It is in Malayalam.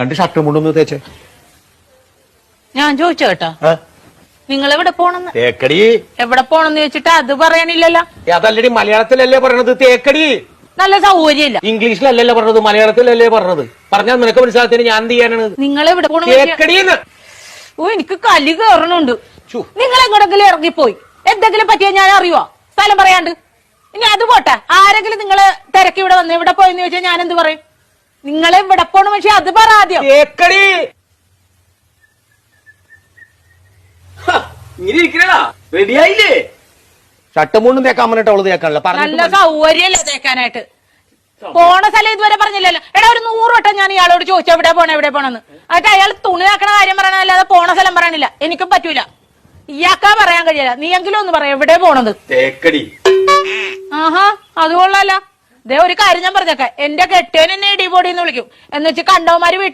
2 ഷർട്ടും മുണ്ടൊന്ന് തേച്ചേ. ഞാൻ ചോദിച്ചോ കേട്ടോ, നിങ്ങൾ എവിടെ പോണെന്ന്? തേക്കടി. എവിടെ പോണെന്ന് ചോദിച്ചിട്ട് അത് പറയാനില്ലല്ലോ. അതല്ലടി മലയാളത്തിലല്ലേ പറയണത് തേക്കടി. നല്ല സൗകര്യമില്ല. ഇംഗ്ലീഷിലല്ലല്ലോ പറഞ്ഞത്, മലയാളത്തിലല്ലേ പറഞ്ഞത്. പറഞ്ഞാൽ നിനക്ക് മനസ്സിലാത്തിന് ഞാൻ എന്ത് ചെയ്യാനാണ്? നിങ്ങൾ എവിടെ പോണ? തേക്കടിന്ന്. ഓ എനിക്ക് കലി കയറണുണ്ട്. നിങ്ങൾ എങ്ങോട്ടെങ്കിലും ഇറങ്ങിപ്പോയി എന്തെങ്കിലും പറ്റിയാ ഞാൻ അറിയുവോ? സ്ഥലം പറയാണ്ട്. ഇനി അത് പോട്ടെ, ആരെങ്കിലും നിങ്ങള് തിരക്കി ഇവിടെ വന്ന് എവിടെ പോയെന്ന് ചോദിച്ചാൽ ഞാൻ എന്ത് പറയും? നിങ്ങളെ ഇവിടെ പോണ പക്ഷെ അത് പറ ആദ്യം. തേക്കടി. റെഡിയായില്ലേ? ഷർട്ടും മുണ്ടും തേക്കാൻ പറഞ്ഞിട്ട് അവള് തേക്കാനല്ല. നല്ല സൗകര്യല്ലേ തേക്കാനായിട്ട്? പോണ സ്ഥലം ഇതുവരെ പറഞ്ഞില്ലല്ലോ. എടാ ഒരു 100 വട്ടം ഞാൻ ഇയാളോട് ചോദിച്ചു എവിടെ പോണെന്ന്. എന്നിട്ട് അയാൾ തുണി ആക്കണ കാര്യം പറയണല്ലാതെ പോണ സ്ഥലം പറയണില്ല. എനിക്കും പറ്റൂല, ഇയാൾക്കാ പറയാൻ കഴിയില്ല. നീയെങ്കിലും ഒന്ന് പറയാം എവിടെ പോണത്. തേക്കടി. ആഹാ അത് കൊള്ളാല. ദേ ഒരു കാര്യം ഞാൻ പറഞ്ഞേക്കാം, എന്റെ കെട്ടിയൻ എന്നെ ഇടിപൊടിന്ന് വിളിക്കും എന്ന് വെച്ച് കണ്ടവന്മാര് വീട്ടിൽ